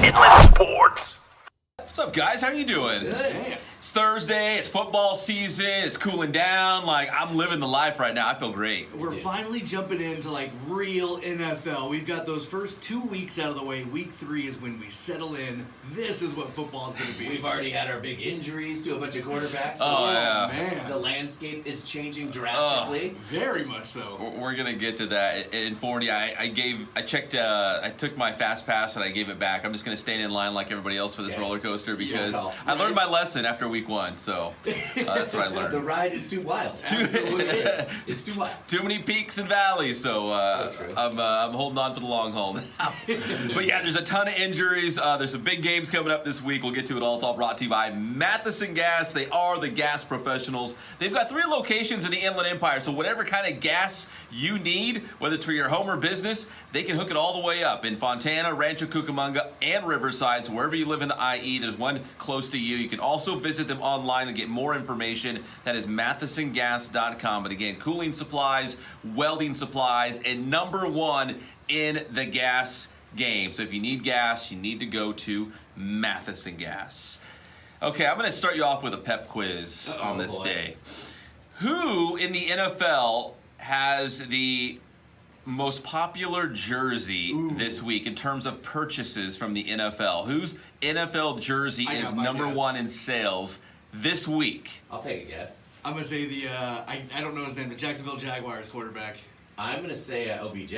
Inland Sports. What's up, guys? How you doing? Good. It's Thursday. It's football season. It's cooling down. Like, I'm living the life right now. I feel great. We're finally jumping into real NFL. We've got those first 2 weeks out of the way. Week 3 is when we settle in. This is what football is going to be. We've already had our big injuries to a bunch of quararchecked. Oh, yeah. Man. The landscape is changing drastically. Very much so. We're gonna get to that. In 40, I took my fast pass and I gave it back. I'm just gonna stand in line like everybody else for this roller coaster because I learned my lesson after week 1. So that's what I learned. The ride is too wild. Absolutely is. It's too wild. Too many peaks and valleys, so true. I'm holding on for the long haul now. But yeah, there's a ton of injuries. There's some big games coming up this week. We'll get to it all. It's all brought to you by Matheson Gas. They are the gas professionals. They've got 3 locations in the Inland Empire, so whatever kind of gas you need, whether it's for your home or business, they can hook it all the way up in Fontana, Rancho Cucamonga, and Riverside. So wherever you live in the IE, there's one close to you. You can also visit them online and get more information. That is mathesongas.com. But again, cooling supplies, welding supplies, and number 1 in the gas game. So if you need gas, you need to go to Matheson Gas. Okay, I'm going to start you off with a pep quiz on this day. Who in the NFL has the most popular jersey this week in terms of purchases from the NFL? Whose NFL jersey is number 1 in sales this week? I'll take a guess. I'm going to say I don't know his name, the Jacksonville Jaguars quarterback. I'm going to say OBJ.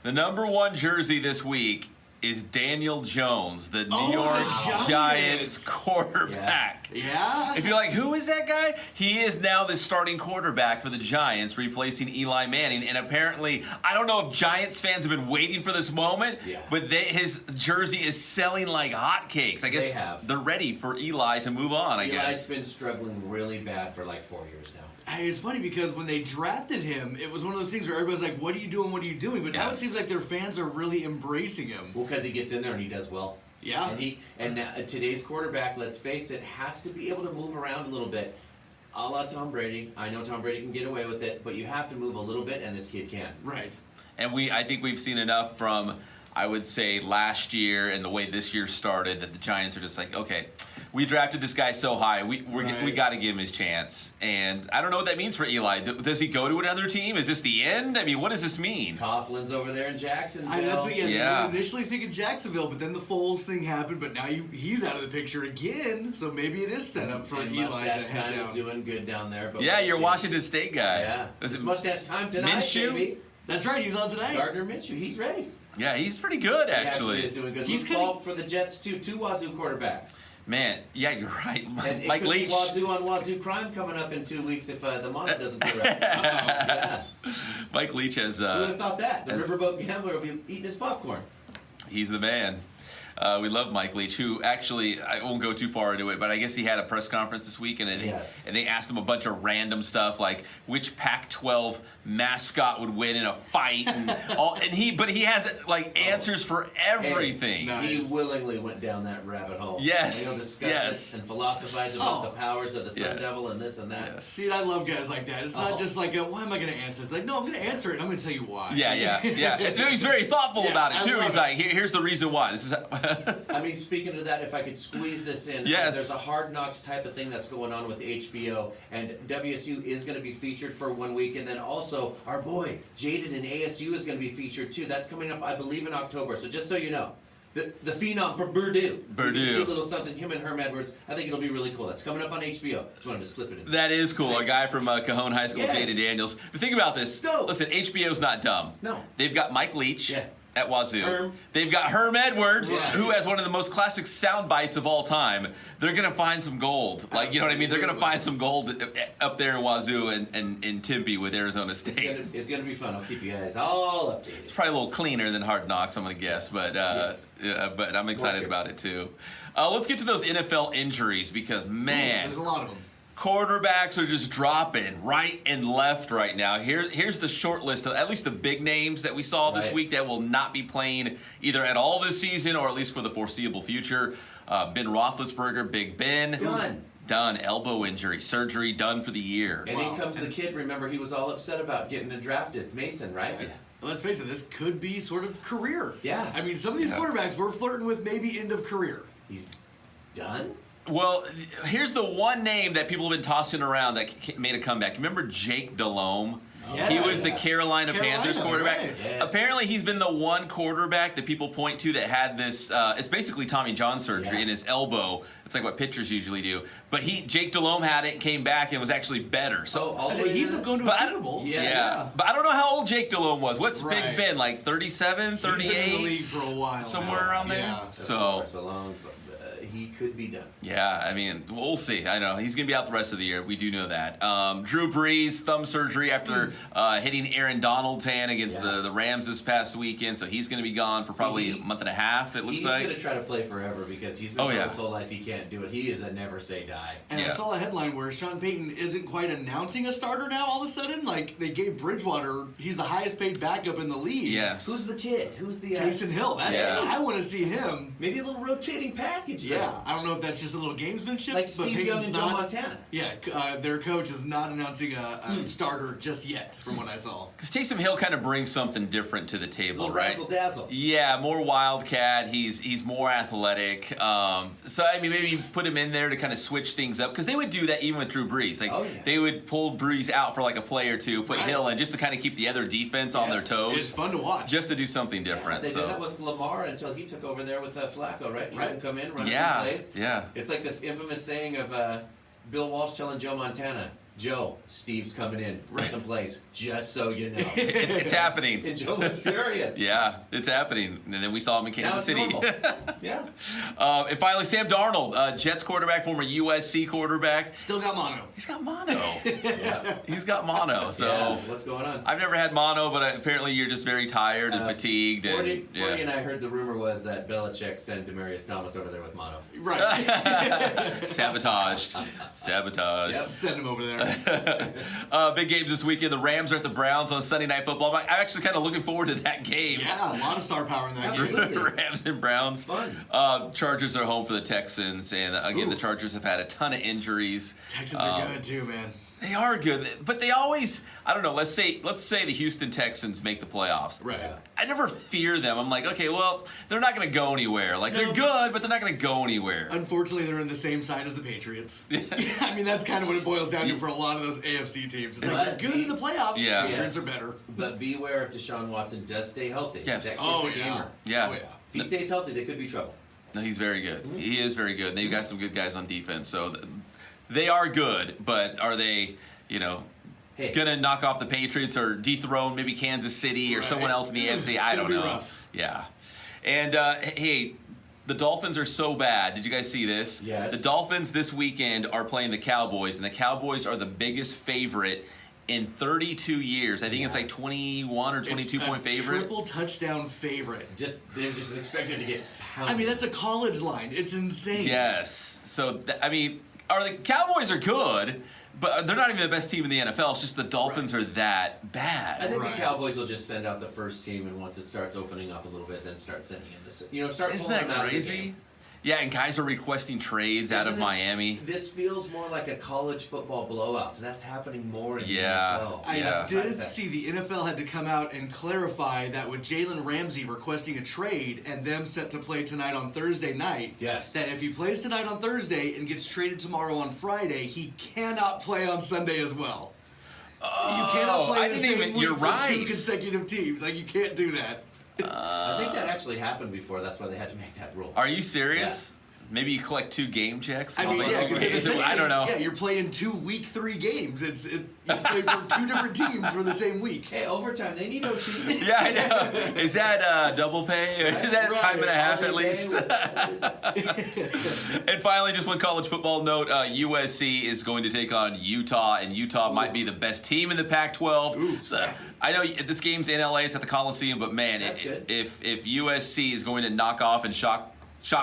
The number 1 jersey this week is Daniel Jones, the New York Giants quarterback. Yeah? If you're like, who is that guy? He is now the starting quarterback for the Giants, replacing Eli Manning. And apparently, I don't know if Giants fans have been waiting for this moment, but his jersey is selling like hotcakes. I guess they're ready for Eli to move on, I guess. Eli's been struggling really bad for 4 years now. It's funny because when they drafted him, it was one of those things where everybody's like, what are you doing, what are you doing? But now it seems like their fans are really embracing him. Well, because he gets in there and he does well. Yeah. And now, today's quarterback, let's face it, has to be able to move around a little bit. A la Tom Brady. I know Tom Brady can get away with it, but you have to move a little bit, and this kid can. Right. And I think we've seen enough from, I would say, last year and the way this year started that the Giants are just like, okay, we drafted this guy so high, we got to give him his chance. And I don't know what that means for Eli. Does he go to another team? Is this the end? I mean, what does this mean? Coughlin's over there in Jacksonville. They were initially thinking Jacksonville, but then the Foles thing happened, but now he's out of the picture again, so maybe it is set up for Eli to Mustache head Time down. is doing good down there. But yeah, you're Washington State guy. Yeah. Is Mustache Time tonight, Minshew? baby. That's right, he's on tonight. Gardner Minshew, he's ready. Yeah, he's pretty good, actually. He is doing good. He's He's called for the Jets, too. 2 Wazoo quarterbacks. Man, yeah, you're right. And Mike it could Leach. be Wazoo on Wazoo crime coming up in 2 weeks if the monitor doesn't clear up. Yeah. Mike Leach has... Who would have thought that? The riverboat gambler will be eating his popcorn. He's the man. We love Mike Leach, who actually, I won't go too far into it, but I guess he had a press conference this week, and they asked him a bunch of random stuff, like which Pac-12 mascot would win in a fight, and all. But he has answers for everything. He willingly went down that rabbit hole. Yes. He'll discuss it and philosophize about the powers of the Sun Devil and this and that. Yes. See, I love guys like that. It's not just like, why am I going to answer? It's like, no, I'm going to answer it, and I'm going to tell you why. Yeah. No, he's very thoughtful about it, too. He's like, here's the reason why. This is. I mean, speaking of that, if I could squeeze this in, there's a Hard Knocks type of thing that's going on with HBO, and WSU is going to be featured for 1 week, and then also our boy Jaden in ASU is going to be featured too. That's coming up, I believe, in October. So just so you know, the phenom from Purdue. See a little something, him and Herm Edwards. I think it'll be really cool. That's coming up on HBO. Just wanted to slip it in. That is cool. A guy from Cajon High School, Jaden Daniels. But think about this. Listen, HBO's not dumb. No. They've got Mike Leach. At Wazoo. Herm. They've got Herm Edwards, who has one of the most classic sound bites of all time. They're going to find some gold. You know what I mean? They're going to find some gold up there in Wazoo and in Tempe with Arizona State. It's going to be fun. I'll keep you guys all updated. It's probably a little cleaner than Hard Knocks, I'm going to guess. But but I'm excited about it, too. Let's get to those NFL injuries because, man. There's a lot of them. Quarterbacks are just dropping right and left right now. Here's the short list of at least the big names that we saw this week that will not be playing either at all this season or at least for the foreseeable future. Ben Roethlisberger, Big Ben. Done. Elbow injury. Surgery done for the year. And in comes the kid. Remember, he was all upset about getting drafted. Mason, right? let's face it, this could be sort of career. Yeah. I mean, some of these quarterbacks we're flirting with maybe end of career. He's done? Well, here's the one name that people have been tossing around that made a comeback. Remember Jake Delhomme? Yes. He was the Carolina Panthers quarterback. Right. Yes. Apparently, he's been the one quarterback that people point to that had this. It's basically Tommy John surgery in his elbow. It's like what pitchers usually do. But Jake Delhomme had it, came back, and was actually better. So He ended up going to a Super Bowl. Yeah. But I don't know how old Jake Delhomme was. What's Right. Big Ben, like 37, 38? He's been in the league for a while somewhere now. around there. Yeah. So long, but he could be done. yeah, I mean, we'll see. I know he's going to be out the rest of the year. We do know that. Drew Brees, thumb surgery after hitting Aaron Donald's hand against the Rams this past weekend, so he's going to be gone for probably a month and a half, it looks He's like. going to try to play forever because he's been told his whole life he can't do it. He is a never say die. And I saw a headline where Sean Payton isn't quite announcing a starter now all of a sudden. Like, they gave Bridgewater, he's the highest paid backup in the league. Yes. Who's the kid? Who's the Taysom Hill. That's I want to see him. Maybe a little rotating package. Yeah. I don't know if that's just a little gamesmanship. Like but Steve Payton's Young and Joe Montana. Yeah, their coach is not announcing a starter just yet, from what I saw. Because Taysom Hill kind of brings something different to the table, Little right? razzle dazzle. Yeah, more wildcat. He's more athletic. So I mean, maybe you put him in there to kind of switch things up because they would do that even with Drew Brees. Like they would pull Brees out for like a play or two, put Hill in just to kind of keep the other defense on their toes. It's fun to watch. Just to do something different. They did that with Lamar until he took over there with Flacco, right? He would come in, run some plays. Yeah. It's like the infamous saying of Bill Walsh telling Joe Montana, Joe, Steve's coming in for some plays, just so you know. It's happening. And Joe was furious. Yeah, it's happening. And then we saw him in Kansas City. Yeah. And finally, Sam Darnold, Jets quarterback, former USC quarterback. Still got mono. He's got mono. He's got mono. So what's going on? I've never had mono, but apparently you're just very tired and fatigued. Forty and I heard the rumor was that Belichick sent Demaryius Thomas over there with mono. Right. Sabotaged. Yep. Send him over there. Big games this weekend. The Rams are at the Browns on Sunday Night Football. I'm actually kind of looking forward to that game. Yeah, a lot of star power in that game. Rams and Browns. Fun. Chargers are home for the Texans, and again, the Chargers have had a ton of injuries. Texans are good too, man. They are good, but they always, I don't know, let's say the Houston Texans make the playoffs. Right. I never fear them. I'm like, okay, well, they're not going to go anywhere. Like, they're good, but they're not going to go anywhere. Unfortunately, they're in the same side as the Patriots. I mean, that's kind of what it boils down to for a lot of those AFC teams. It's like, they're good in the playoffs. Yeah. Patriots are better. But beware if Deshaun Watson does stay healthy. Yes. That kid's Oh, a gamer. Yeah. If If he stays healthy, they could be trouble. No, he's very good. He is very good. They've got some good guys on defense. So they are good, but are they, gonna knock off the Patriots or dethrone maybe Kansas City or someone else in the AFC? I don't know. Rough. Yeah. And hey, the Dolphins are so bad. Did you guys see this? Yes. The Dolphins this weekend are playing the Cowboys, and the Cowboys are the biggest favorite in 32 years. I think it's like 21 or 22 point favorite. Triple touchdown favorite. They're just expected to get pounded. I mean, that's a college line. It's insane. Yes. So the Cowboys are good, but they're not even the best team in the NFL. It's just the Dolphins are that bad. I think the Cowboys will just send out the first team, and once it starts opening up a little bit, then start sending in start Isn't pulling that them out of the crazy? game. Yeah, and guys are requesting trades out of Miami. This feels more like a college football blowout. That's happening more in the Yeah. NFL. I did see the NFL had to come out and clarify that with Jalen Ramsey requesting a trade and them set to play tonight on Thursday night, that if he plays tonight on Thursday and gets traded tomorrow on Friday, he cannot play on Sunday as well. You cannot play the same week for two consecutive teams. Like, you can't do that. I think that actually happened before. That's why they had to make that rule. Are you serious? Maybe you collect 2 game checks. I mean, I don't know. Yeah, you're playing 2 week 3 games. You play for 2 different teams for the same week. Hey, overtime. They need OT. Yeah, I know. Is that double pay? Or is that time and a half at least? And finally, just one college football note. USC is going to take on Utah, and Utah might be the best team in the Pac-12. So, I know this game's in LA. It's at the Coliseum, but man, if USC is going to knock off and shock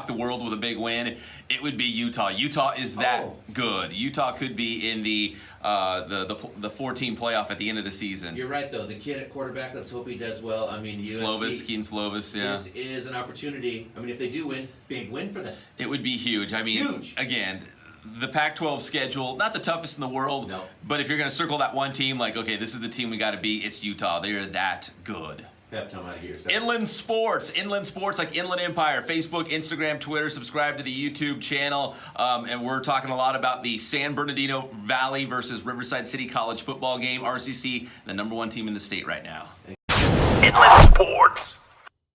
the world with a big win, it would be Utah. Utah is that good. Utah could be in the 4-team playoff at the end of the season. You're right, though. The kid at quarterback, let's hope he does well. I mean, USC, Keaton Slovis, yeah. This is an opportunity. I mean, if they do win, big win for them. It would be huge. I mean, again, the Pac-12 schedule, not the toughest in the world, but if you're going to circle that one team, like, okay, this is the team we got to beat, it's Utah. They are that good. Pep, tell me how to get your stuff. Inland Sports like Inland Empire, Facebook, Instagram, Twitter. Subscribe to the YouTube channel. And we're talking a lot about the San Bernardino Valley versus Riverside City College football game. RCC, the #1 team in the state right now. Inland Sports.